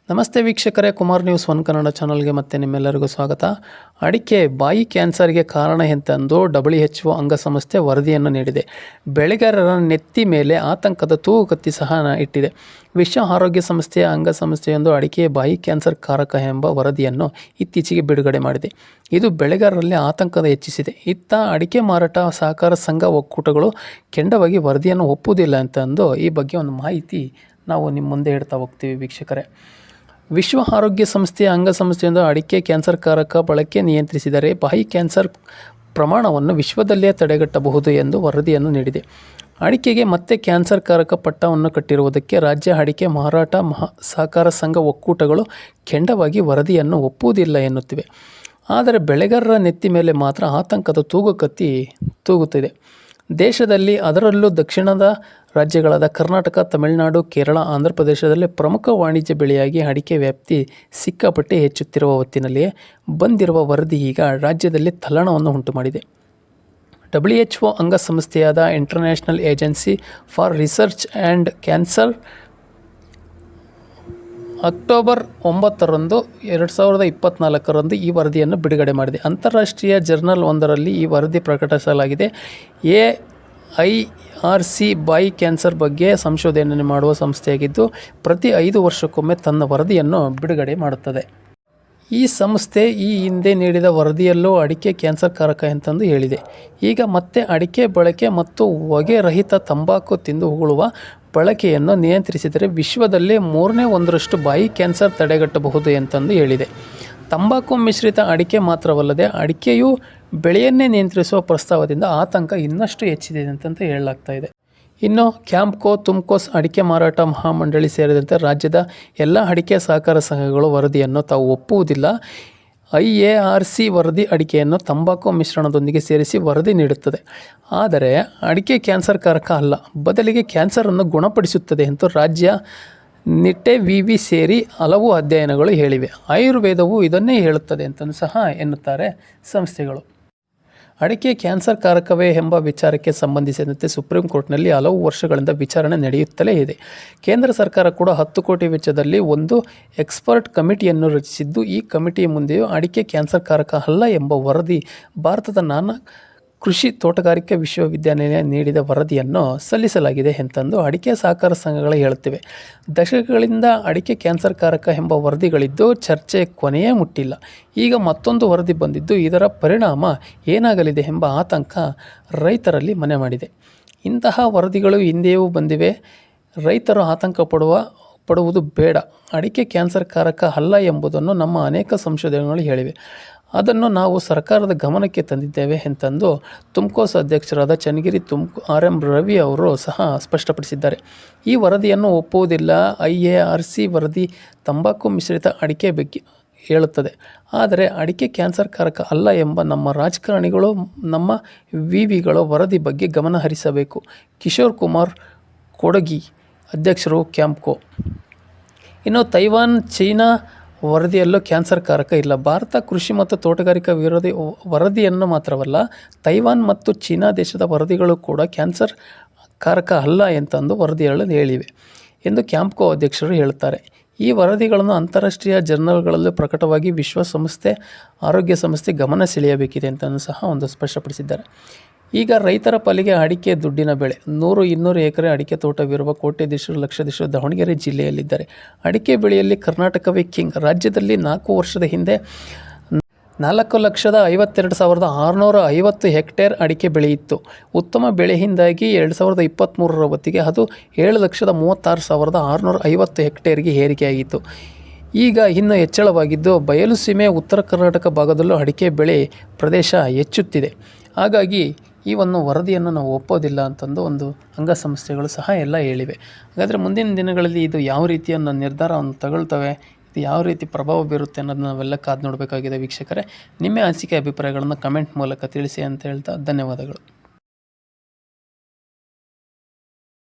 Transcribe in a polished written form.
ನಮಸ್ತೆ ವೀಕ್ಷಕರೇ, Kumar news one Kannada ಚಾನಲ್ಗೆ ಮತ್ತೆ ನಿಮ್ಮೆಲ್ಲರಿಗೂ ಸ್ವಾಗತ. ಅಡಿಕೆ ಬಾಯಿ ಕ್ಯಾನ್ಸರ್ಗೆ ಕಾರಣ ಎಂತೆಂದು WHO ಅಂಗಸಂಸ್ಥೆ ವರದಿಯನ್ನು ನೀಡಿದೆ. ಬೆಳೆಗಾರರ ನೆತ್ತಿ ಮೇಲೆ ಆತಂಕದ ತೂಗುಗತ್ತಿ ಸಹ ಇಟ್ಟಿದೆ. ವಿಶ್ವ ಆರೋಗ್ಯ ಸಂಸ್ಥೆಯ ಅಂಗಸಂಸ್ಥೆಯೊಂದು ಅಡಿಕೆ ಬಾಯಿ ಕ್ಯಾನ್ಸರ್ ಕಾರಕ ಎಂಬ ವರದಿಯನ್ನು ಇತ್ತೀಚೆಗೆ ಬಿಡುಗಡೆ ಮಾಡಿದೆ. ಇದು ಬೆಳೆಗಾರರಲ್ಲಿ ಆತಂಕದ ಹೆಚ್ಚಿಸಿದೆ. ಇತ್ತ ಅಡಿಕೆ ಮಾರಾಟ ಸಹಕಾರ ಸಂಘ ಒಕ್ಕೂಟಗಳು ಕೆಂಡವಾಗಿ ವರದಿಯನ್ನು ಒಪ್ಪುವುದಿಲ್ಲ ಅಂತಂದು ಈ ಬಗ್ಗೆ ಒಂದು ಮಾಹಿತಿ ನಾವು ನಿಮ್ಮ ಮುಂದೆ ಇಡ್ತಾ ಹೋಗ್ತೀವಿ ವೀಕ್ಷಕರೇ. ವಿಶ್ವ ಆರೋಗ್ಯ ಸಂಸ್ಥೆಯ ಅಂಗಸಂಸ್ಥೆಯೊಂದು ಅಡಿಕೆ ಕ್ಯಾನ್ಸರ್ ಕಾರಕ ಬಳಕೆ ನಿಯಂತ್ರಿಸಿದರೆ ಬಾಯಿ ಕ್ಯಾನ್ಸರ್ ಪ್ರಮಾಣವನ್ನು ವಿಶ್ವದಲ್ಲೇ ತಡೆಗಟ್ಟಬಹುದು ಎಂದು ವರದಿಯನ್ನು ನೀಡಿದೆ. ಅಡಿಕೆಗೆ ಮತ್ತೆ ಕ್ಯಾನ್ಸರ್ ಕಾರಕ ಪಟ್ಟವನ್ನು ಕಟ್ಟಿರುವುದಕ್ಕೆ ರಾಜ್ಯ ಅಡಿಕೆ ಮಾರಾಟ ಸಹಕಾರ ಸಂಘ ಒಕ್ಕೂಟಗಳು ಕೆಂಡವಾಗಿ ವರದಿಯನ್ನು ಒಪ್ಪುವುದಿಲ್ಲ ಎನ್ನುತ್ತಿವೆ. ಆದರೆ ಬೆಳೆಗಾರರ ನೆತ್ತಿ ಮೇಲೆ ಮಾತ್ರ ಆತಂಕದ ತೂಗುಗತ್ತಿ ತೂಗುತ್ತಿದೆ. ದೇಶದಲ್ಲಿ, ಅದರಲ್ಲೂ ದಕ್ಷಿಣದ ರಾಜ್ಯಗಳಾದ ಕರ್ನಾಟಕ, ತಮಿಳುನಾಡು, ಕೇರಳ, ಆಂಧ್ರ ಪ್ರದೇಶದಲ್ಲಿ ಪ್ರಮುಖ ವಾಣಿಜ್ಯ ಬೆಳೆಯಾಗಿ ಅಡಿಕೆ ವ್ಯಾಪ್ತಿ ಸಿಕ್ಕಾಪಟ್ಟೆ ಹೆಚ್ಚುತ್ತಿರುವ ಹೊತ್ತಿನಲ್ಲಿಯೇ ಬಂದಿರುವ ವರದಿ ಈಗ ರಾಜ್ಯದಲ್ಲಿ ತಲ್ಲಣವನ್ನು ಉಂಟುಮಾಡಿದೆ. WHO ಅಂಗಸಂಸ್ಥೆಯಾದ International Agency for Research and Cancer October 9, 2024 ಈ ವರದಿಯನ್ನು ಬಿಡುಗಡೆ ಮಾಡಿದೆ. ಅಂತಾರಾಷ್ಟ್ರೀಯ ಜರ್ನಲ್ ಒಂದರಲ್ಲಿ ಈ ವರದಿ ಪ್ರಕಟಿಸಲಾಗಿದೆ. AIRC ಬಾಯಿ ಕ್ಯಾನ್ಸರ್ ಬಗ್ಗೆ ಸಂಶೋಧನೆ ಮಾಡುವ ಸಂಸ್ಥೆಯಾಗಿದ್ದು, ಪ್ರತಿ 5 ವರ್ಷಕ್ಕೊಮ್ಮೆ ತನ್ನ ವರದಿಯನ್ನು ಬಿಡುಗಡೆ ಮಾಡುತ್ತದೆ. ಈ ಸಂಸ್ಥೆ ಈ ಹಿಂದೆ ನೀಡಿದ ವರದಿಯಲ್ಲೂ ಅಡಿಕೆ ಕ್ಯಾನ್ಸರ್ ಕಾರಕ ಎಂತೆಂದು ಹೇಳಿದೆ. ಈಗ ಮತ್ತೆ ಅಡಿಕೆ ಬಳಕೆ ಮತ್ತು ಹೊಗೆ ರಹಿತ ತಂಬಾಕು ತಿಂದು ಉಗುಳುವ ಬಳಕೆಯನ್ನು ನಿಯಂತ್ರಿಸಿದರೆ ವಿಶ್ವದಲ್ಲೇ 1/3 ಬಾಯಿ ಕ್ಯಾನ್ಸರ್ ತಡೆಗಟ್ಟಬಹುದು ಎಂತೆಂದು ಹೇಳಿದೆ. ತಂಬಾಕು ಮಿಶ್ರಿತ ಅಡಿಕೆ ಮಾತ್ರವಲ್ಲದೆ ಅಡಿಕೆಯು ಬೆಳೆಯನ್ನೇ ನಿಯಂತ್ರಿಸುವ ಪ್ರಸ್ತಾವದಿಂದ ಆತಂಕ ಇನ್ನಷ್ಟು ಹೆಚ್ಚಿದೆ ಅಂತ ಹೇಳಲಾಗ್ತಾ ಇದೆ. ಇನ್ನು ಕ್ಯಾಂಪ್ಕೋ, ತುಮ್ಕೋಸ್ ಅಡಿಕೆ ಮಾರಾಟ ಮಹಾಮಂಡಳಿ ಸೇರಿದಂತೆ ರಾಜ್ಯದ ಎಲ್ಲ ಅಡಿಕೆ ಸಹಕಾರ ಸಂಘಗಳು ವರದಿಯನ್ನು ತಾವು ಒಪ್ಪುವುದಿಲ್ಲ. IARC ವರದಿ ಅಡಿಕೆಯನ್ನು ತಂಬಾಕು ಮಿಶ್ರಣದೊಂದಿಗೆ ಸೇರಿಸಿ ವರದಿ ನೀಡುತ್ತದೆ. ಆದರೆ ಅಡಿಕೆ ಕ್ಯಾನ್ಸರ್ ಕಾರಕ ಅಲ್ಲ, ಬದಲಿಗೆ ಕ್ಯಾನ್ಸರನ್ನು ಗುಣಪಡಿಸುತ್ತದೆ ಎಂದು ರಾಜ್ಯ ನಿಟ್ಟೆ ಸೇರಿ ಹಲವು ಅಧ್ಯಯನಗಳು ಹೇಳಿವೆ. ಆಯುರ್ವೇದವು ಇದನ್ನೇ ಹೇಳುತ್ತದೆ ಅಂತಲೂ ಸಹ ಎನ್ನುತ್ತಾರೆ ಸಂಸ್ಥೆಗಳು. ಅಡಿಕೆ ಕ್ಯಾನ್ಸರ್ ಕಾರಕವೇ ಎಂಬ ವಿಚಾರಕ್ಕೆ ಸಂಬಂಧಿಸಿದಂತೆ ಸುಪ್ರೀಂ ಕೋರ್ಟ್ನಲ್ಲಿ ಹಲವು ವರ್ಷಗಳಿಂದ ವಿಚಾರಣೆ ನಡೆಯುತ್ತಲೇ ಇದೆ. ಕೇಂದ್ರ ಸರ್ಕಾರ ಕೂಡ 10 ಕೋಟಿ ವೆಚ್ಚದಲ್ಲಿ ಒಂದು ಎಕ್ಸ್ಪರ್ಟ್ ಕಮಿಟಿಯನ್ನು ರಚಿಸಿದ್ದು, ಈ ಕಮಿಟಿಯ ಮುಂದೆಯೂ ಅಡಿಕೆ ಕ್ಯಾನ್ಸರ್ ಕಾರಕ ಅಲ್ಲ ಎಂಬ ವರದಿ ಭಾರತದ ನಾನಾ ಕೃಷಿ ತೋಟಗಾರಿಕಾ ವಿಶ್ವವಿದ್ಯಾನಿಲಯ ನೀಡಿದ ವರದಿಯನ್ನು ಸಲ್ಲಿಸಲಾಗಿದೆ ಎಂತೆಂದು ಅಡಿಕೆ ಸಹಕಾರ ಸಂಘಗಳು ಹೇಳುತ್ತಿವೆ. ದಶಕಗಳಿಂದ ಅಡಿಕೆ ಕ್ಯಾನ್ಸರ್ ಕಾರಕ ಎಂಬ ವರದಿಗಳಿದ್ದು ಚರ್ಚೆ ಕೊನೆಯೇ ಮುಟ್ಟಿಲ್ಲ. ಈಗ ಮತ್ತೊಂದು ವರದಿ ಬಂದಿದ್ದು ಇದರ ಪರಿಣಾಮ ಏನಾಗಲಿದೆ ಎಂಬ ಆತಂಕ ರೈತರಲ್ಲಿ ಮನೆ ಮಾಡಿದೆ. ಇಂತಹ ವರದಿಗಳು ಹಿಂದೆಯೂ ಬಂದಿವೆ. ರೈತರು ಆತಂಕ ಪಡುವುದು ಬೇಡ. ಅಡಿಕೆ ಕ್ಯಾನ್ಸರ್ ಕಾರಕ ಅಲ್ಲ ಎಂಬುದನ್ನು ನಮ್ಮ ಅನೇಕ ಸಂಶೋಧನೆಗಳು ಹೇಳಿವೆ. ಅದನ್ನು ನಾವು ಸರ್ಕಾರದ ಗಮನಕ್ಕೆ ತಂದಿದ್ದೇವೆ ಎಂತೆಂದು ತುಮ್ಕೋಸ್ ಅಧ್ಯಕ್ಷರಾದ ಚನ್ನಗಿರಿ RM ರವಿ ಅವರು ಸಹ ಸ್ಪಷ್ಟಪಡಿಸಿದ್ದಾರೆ. ಈ ವರದಿಯನ್ನು ಒಪ್ಪುವುದಿಲ್ಲ. IARC ವರದಿ ತಂಬಾಕು ಮಿಶ್ರಿತ ಅಡಿಕೆ ಬಗ್ಗೆ ಹೇಳುತ್ತದೆ. ಆದರೆ ಅಡಿಕೆ ಕ್ಯಾನ್ಸರ್ ಕಾರಕ ಅಲ್ಲ ಎಂಬ ನಮ್ಮ ರಾಜಕಾರಣಿಗಳು, ನಮ್ಮ ವಿವಿಗಳು ವರದಿ ಬಗ್ಗೆ ಗಮನ ಹರಿಸಬೇಕು. ಕಿಶೋರ್ ಕುಮಾರ್ ಕೊಡಗಿ, ಅಧ್ಯಕ್ಷರು, ಕ್ಯಾಂಪ್ಕೋ. ಇನ್ನು ತೈವಾನ್, ಚೀನಾ ವರದಿಯಲ್ಲೂ ಕ್ಯಾನ್ಸರ್ ಕಾರಕ ಇಲ್ಲ. ಭಾರತ ಕೃಷಿ ಮತ್ತು ತೋಟಗಾರಿಕಾ ವಿರೋಧಿ ವರದಿಯನ್ನು ಮಾತ್ರವಲ್ಲ, ತೈವಾನ್ ಮತ್ತು ಚೀನಾ ದೇಶದ ವರದಿಗಳು ಕೂಡ ಕ್ಯಾನ್ಸರ್ ಕಾರಕ ಅಲ್ಲ ಎಂತೆಂದು ವರದಿಗಳು ಹೇಳಿವೆ ಎಂದು ಕ್ಯಾಂಪ್ಕೋ ಅಧ್ಯಕ್ಷರು ಹೇಳುತ್ತಾರೆ. ಈ ವರದಿಗಳನ್ನು ಅಂತಾರಾಷ್ಟ್ರೀಯ ಜರ್ನಲ್ಗಳಲ್ಲಿ ಪ್ರಕಟವಾಗಿ ವಿಶ್ವ ಆರೋಗ್ಯ ಸಂಸ್ಥೆ ಗಮನ ಸೆಳೆಯಬೇಕಿದೆ ಅಂತಲೂ ಸಹ ಒಂದು ಸ್ಪಷ್ಟಪಡಿಸಿದ್ದಾರೆ. ಈಗ ರೈತರ ಪಾಲಿಗೆ ಅಡಿಕೆ ದುಡ್ಡಿನ ಬೆಳೆ. 100-200 ಎಕರೆ ಅಡಿಕೆ ತೋಟವಿರುವ ಕೋಟ್ಯಾಧೀಶರು, ಲಕ್ಷಾಧೀಶರು ದಾವಣಗೆರೆ ಜಿಲ್ಲೆಯಲ್ಲಿದ್ದಾರೆ. ಅಡಿಕೆ ಬೆಳೆಯಲ್ಲಿ ಕರ್ನಾಟಕವೇ ಕಿಂಗ್. ರಾಜ್ಯದಲ್ಲಿ 4 ವರ್ಷದ ಹಿಂದೆ 4,52,650 ಹೆಕ್ಟೇರ್ ಅಡಿಕೆ ಬೆಳೆಯಿತ್ತು. ಉತ್ತಮ ಬೆಳೆಯಿಂದಾಗಿ 2023 ಹೊತ್ತಿಗೆ ಅದು 7,36,650 ಹೆಕ್ಟೇರ್ಗೆ ಏರಿಕೆಯಾಗಿತ್ತು. ಈಗ ಇನ್ನೂ ಹೆಚ್ಚಳವಾಗಿದ್ದು, ಬಯಲು ಸೀಮೆ, ಉತ್ತರ ಕರ್ನಾಟಕ ಭಾಗದಲ್ಲೂ ಅಡಿಕೆ ಬೆಳೆ ಪ್ರದೇಶ ಹೆಚ್ಚುತ್ತಿದೆ. ಹಾಗಾಗಿ ಈ ಒಂದು ವರದಿಯನ್ನು ನಾವು ಒಪ್ಪೋದಿಲ್ಲ ಅಂತಂದು ಒಂದು ಅಂಗಸಂಸ್ಥೆಗಳು ಸಹ ಎಲ್ಲ ಹೇಳಿವೆ. ಹಾಗಾದರೆ ಮುಂದಿನ ದಿನಗಳಲ್ಲಿ ಇದು ಯಾವ ರೀತಿಯ ನಿರ್ಧಾರವನ್ನು ತಗೊಳ್ತವೆ, ಇದು ಯಾವ ರೀತಿ ಪ್ರಭಾವ ಬೀರುತ್ತೆ ಅನ್ನೋದನ್ನ ನಾವೆಲ್ಲ ಕಾದು ನೋಡಬೇಕಾಗಿದೆ ವೀಕ್ಷಕರೇ. ನಿಮ್ಮ ಅನಿಸಿಕೆ ಅಭಿಪ್ರಾಯಗಳನ್ನು ಕಮೆಂಟ್ ಮೂಲಕ ತಿಳಿಸಿ ಅಂತ ಹೇಳ್ತಾ ಧನ್ಯವಾದಗಳು.